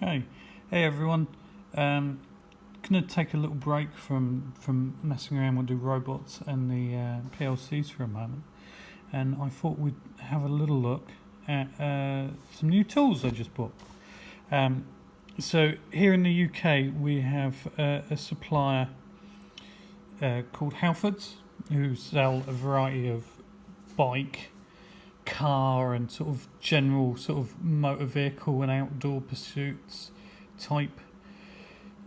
Okay, hey everyone. Gonna take a little break from messing around with the robots and the PLCs for a moment, and I thought we'd have a little look at some new tools I just bought. So here in the UK we have a supplier called Halfords, who sell a variety of bike, car and sort of general sort of motor vehicle and outdoor pursuits type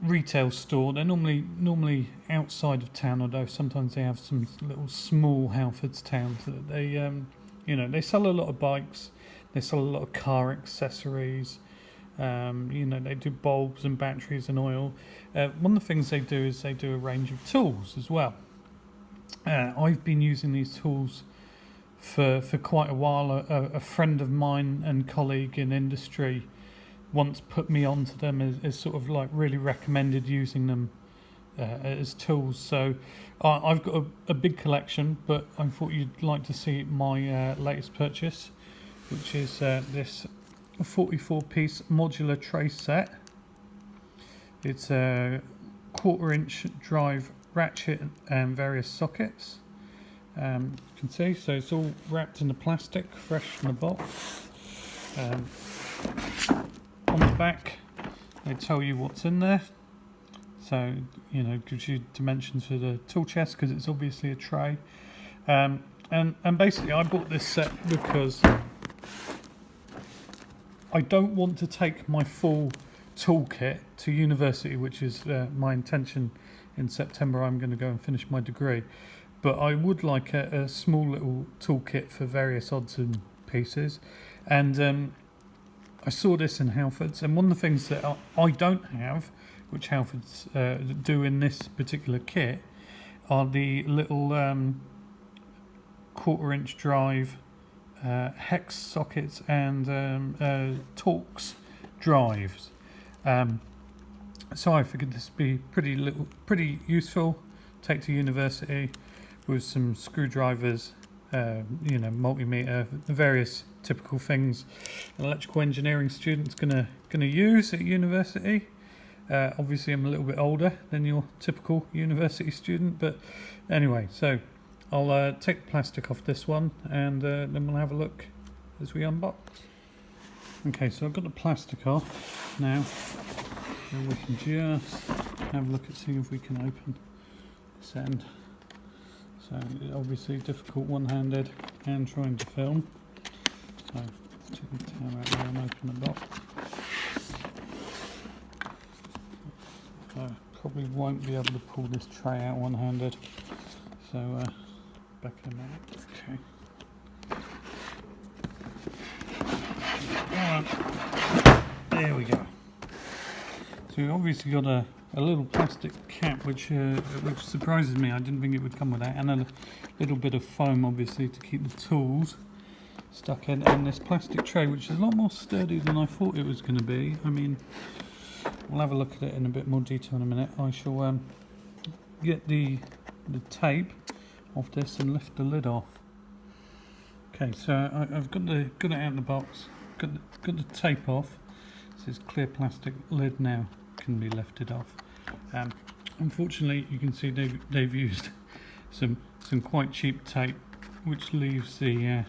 retail store. They're normally outside of town, although sometimes they have some little small Halfords towns that they sell a lot of bikes, they sell a lot of car accessories. They do bulbs and batteries and oil. One of the things they do is they do a range of tools as well. I've been using these tools for quite a while. A friend of mine and colleague in industry once put me onto them as sort of like really recommended using them as tools. So I've got a big collection, but I thought you'd like to see my latest purchase, which is this 44-piece modular tray set. It's a 1/4-inch drive ratchet and various sockets. You can see, so it's all wrapped in the plastic, fresh from the box. On the back, they tell you what's in there. So, gives you dimensions for the tool chest because it's obviously a tray. And basically, I bought this set because I don't want to take my full toolkit to university, which is my intention. In September, I'm going to go and finish my degree. But I would like a small little toolkit for various odds and pieces. And I saw this in Halfords. And one of the things that I don't have, which Halfords do in this particular kit, are the little 1/4-inch drive hex sockets and Torx drives. So I figured this would be pretty useful. Take to university with some screwdrivers, multimeter, the various typical things an electrical engineering student's gonna use at university. Obviously, I'm a little bit older than your typical university student, but anyway, so I'll take the plastic off this one, and then we'll have a look as we unbox. Okay, so I've got the plastic off now, and we can just have a look at seeing if we can open this end. So obviously difficult one-handed and trying to film. So let's take the towel out there and open the box. I probably won't be able to pull this tray out one-handed. So back in a minute. Okay. Alright. There we go. So we've obviously got a little plastic cap, which surprises me. I didn't think it would come with that, and a little bit of foam, obviously, to keep the tools stuck in, and this plastic tray, which is a lot more sturdy than I thought it was going to be. I mean, we'll have a look at it in a bit more detail in a minute. I shall get the tape off this and lift the lid off. Okay, so I've got it out of the box. Got the tape off. This is clear plastic lid now. Can be lifted off. Unfortunately, you can see they've used some quite cheap tape, which leaves the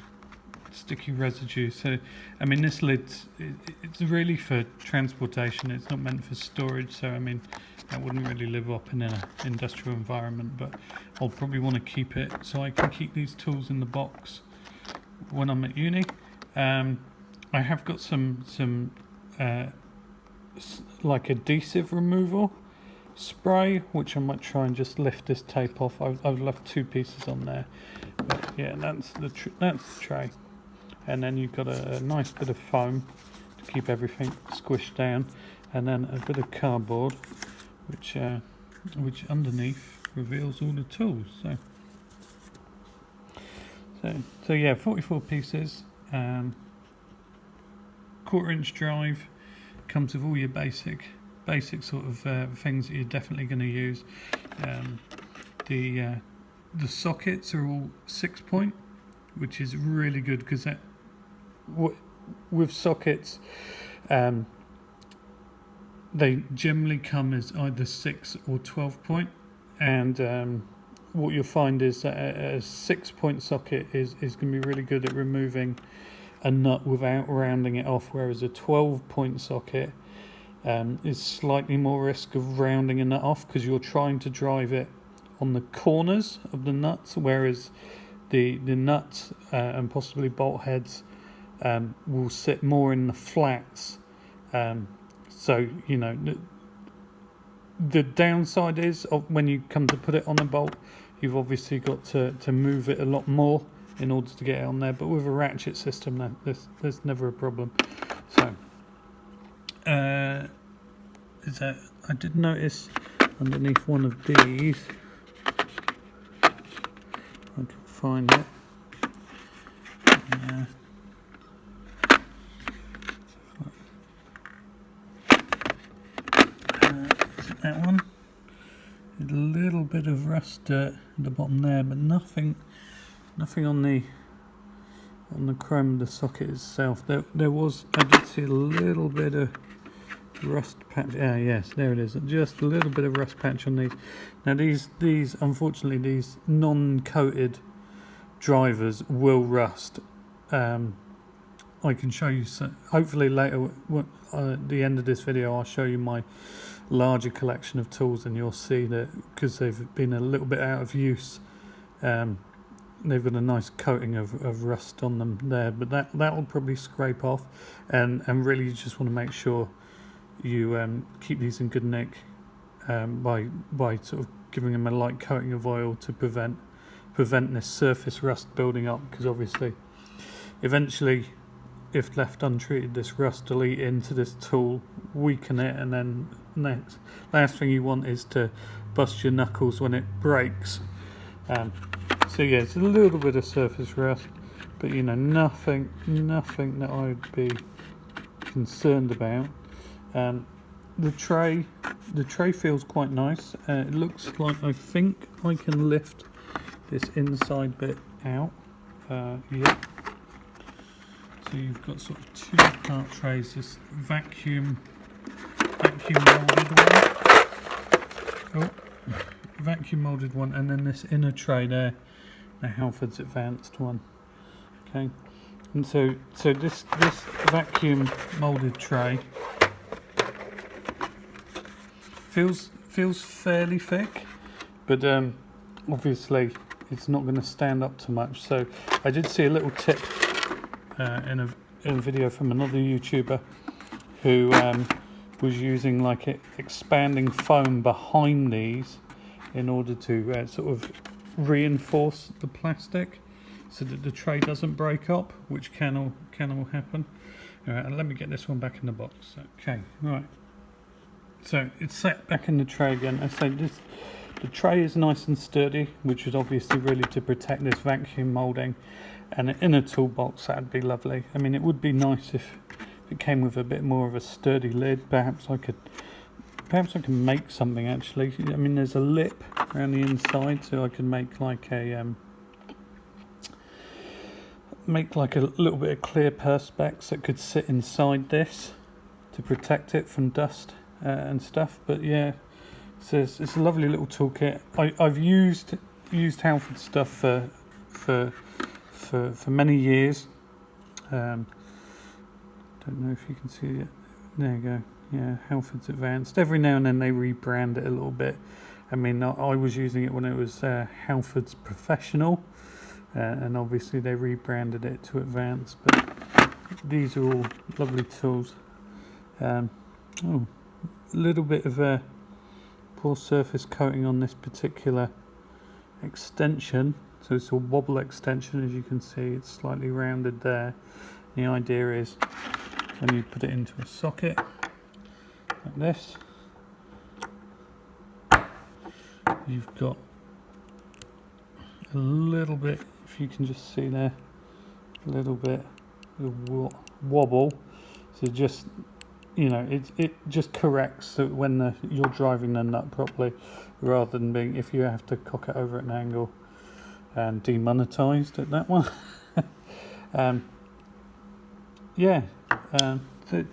sticky residue. So, I mean, this lid's it's really for transportation. It's not meant for storage. So, I mean, that wouldn't really live up in an industrial environment. But I'll probably want to keep it so I can keep these tools in the box when I'm at uni. I have got some like adhesive removal spray, which I might try and just lift this tape off. I've left 2 pieces on there, but yeah, that's the tray. And then you've got a nice bit of foam to keep everything squished down, and then a bit of cardboard, which underneath reveals all the tools. So yeah, 44 pieces, 1/4-inch drive. Comes with all your basic sort of things that you're definitely going to use. The sockets are all 6-point, which is really good, because with sockets they generally come as either 6 or 12 point, and what you'll find is that a 6-point socket is going to be really good at removing a nut without rounding it off, whereas a 12-point socket is slightly more risk of rounding a nut off because you're trying to drive it on the corners of the nuts, whereas the nuts and possibly bolt heads will sit more in the flats. So you know the downside is when you come to put it on a bolt, you've obviously got to move it a lot more in order to get it on there, but with a ratchet system there's never a problem. So is that I did notice underneath one of these, I can find it. Is it that one? A little bit of rust dirt at the bottom there, but nothing on the chrome of the socket itself. There was, I did see a little bit of rust patch. Yes, there it is. Just a little bit of rust patch on these. Now these unfortunately these non-coated drivers will rust. I can show you hopefully later at the end of this video I'll show you my larger collection of tools, and you'll see that because they've been a little bit out of use, they've got a nice coating of rust on them there, but that will probably scrape off, and really you just want to make sure you keep these in good nick by sort of giving them a light coating of oil to prevent this surface rust building up, because obviously eventually if left untreated this rust will eat into this tool, weaken it, and then last thing you want is to bust your knuckles when it breaks. So yeah, it's a little bit of surface rust, but you know, nothing that I would be concerned about. The tray feels quite nice. It looks like I think I can lift this inside bit out. Yeah. So you've got sort of two part trays. This vacuum molded one. Vacuum molded one, and then this inner tray there, the Halfords Advanced one. Okay, and so this vacuum molded tray feels fairly thick, but obviously it's not going to stand up too much. So I did see a little tip in a video from another YouTuber who was using like expanding foam behind these in order to sort of reinforce the plastic so that the tray doesn't break up, which can all happen. All right, and let me get this one back in the box. Okay, right. So it's set back in the tray again. I say the tray is nice and sturdy, which is obviously really to protect this vacuum molding. And in a toolbox, that'd be lovely. I mean, it would be nice if it came with a bit more of a sturdy lid. Perhaps I can make something actually. I mean, there's a lip around the inside, so I could make like a little bit of clear perspex that could sit inside this to protect it from dust and stuff. But yeah, so it's a lovely little toolkit. I've used Halford stuff for many years. Don't know if you can see it. There you go. Yeah, Halford's Advanced. Every now and then they rebrand it a little bit. I mean, I was using it when it was Halford's Professional, and obviously they rebranded it to Advanced. But these are all lovely tools. A little bit of a poor surface coating on this particular extension. So it's a wobble extension, as you can see, it's slightly rounded there. The idea is when you put it into a socket like this, you've got a little bit, if you can just see there, a little bit of wobble. So just, you know, it just corrects when you're driving the nut properly, rather than being, if you have to cock it over at an angle, and demonetized at that one. So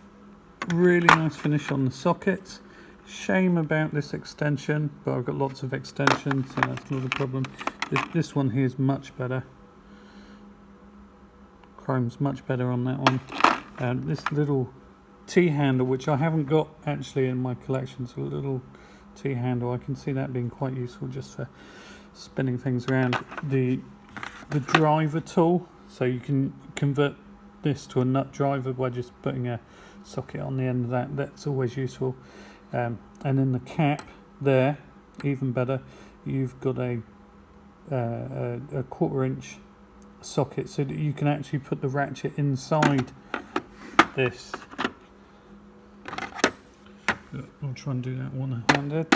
really nice finish on the sockets. Shame about this extension, but I've got lots of extensions, so that's not a problem. This one here is much better. Chrome's much better on that one. And this little T-handle, which I haven't got actually in my collection, so a little T-handle, I can see that being quite useful just for spinning things around. The driver tool, so you can convert this to a nut driver by just putting a socket on the end of that. That's always useful. And in the cap there, even better, you've got a 1/4" socket, so that you can actually put the ratchet inside this. I'll try and do that one-handed.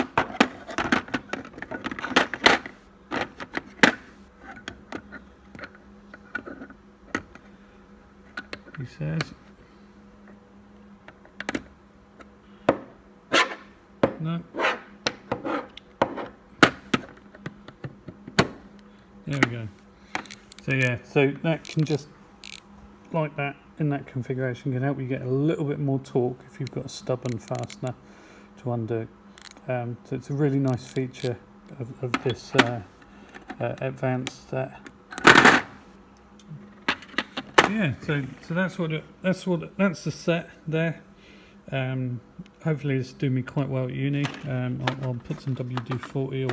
He says. No. There we go. So yeah, so that can just, like that, in that configuration, can help you get a little bit more torque if you've got a stubborn fastener to undo. So it's a really nice feature of this advanced set. Yeah, so that's that's the set there. Hopefully this will do me quite well at uni. I'll put some WD-40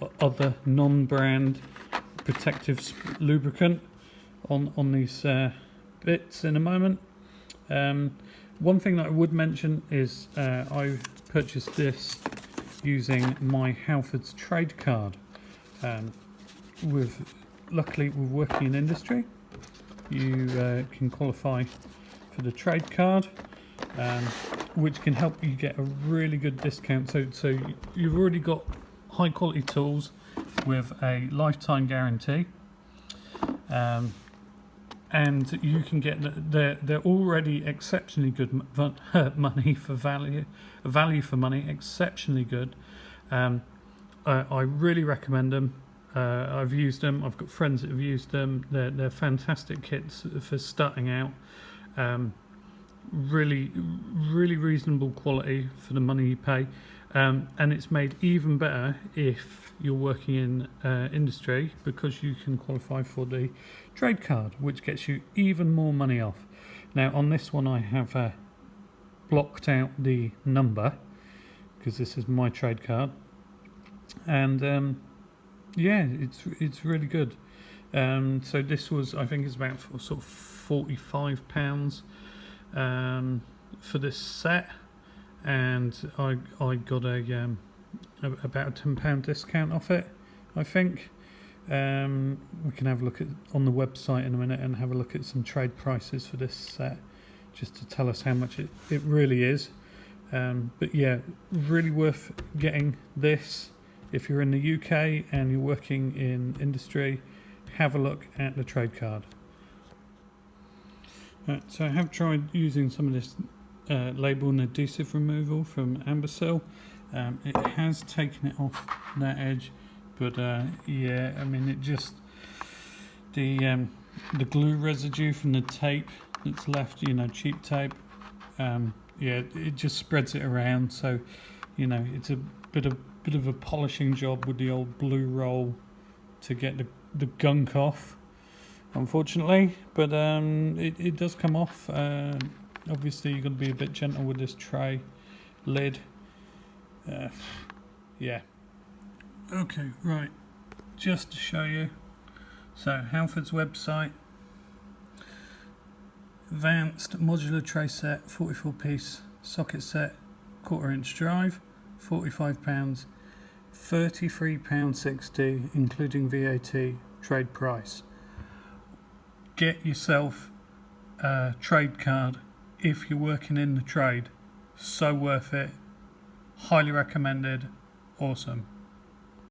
or other non-brand protective lubricant on these bits in a moment. One thing that I would mention is I purchased this using my Halfords trade card. Luckily we're working in industry. You can qualify for the trade card, which can help you get a really good discount. So you've already got high quality tools with a lifetime guarantee, and you can get they're already exceptionally good money for value for money, exceptionally good. I really recommend them. I've used them. I've got friends that have used them. They're fantastic kits for starting out. Really reasonable quality for the money you pay, and it's made even better if you're working in industry, because you can qualify for the trade card, which gets you even more money off. Now on this one I have blocked out the number because this is my trade card, and yeah, it's really good. So this was, I think it's about sort of £45 for this set, and I got about a £10 discount off it, I think. We can have a look on the website in a minute and have a look at some trade prices for this set, just to tell us how much it really is. But yeah, really worth getting this. If you're in the UK and you're working in industry, have a look at the trade card. So I have tried using some of this label and adhesive removal from Ambercel. It has taken it off that edge, but yeah, I mean, it just, the glue residue from the tape that's left, cheap tape, yeah, it just spreads it around. So it's a bit of a polishing job with the old blue roll to get the gunk off, unfortunately, but it does come off. Obviously you've got to be a bit gentle with this tray lid. Yeah, okay, right, just to show you, so Halfords website, advanced modular tray set, 44 piece socket set, 1/4" drive, £45, £33.60 including VAT, trade price. Get yourself a trade card if you're working in the trade. So worth it, highly recommended, awesome.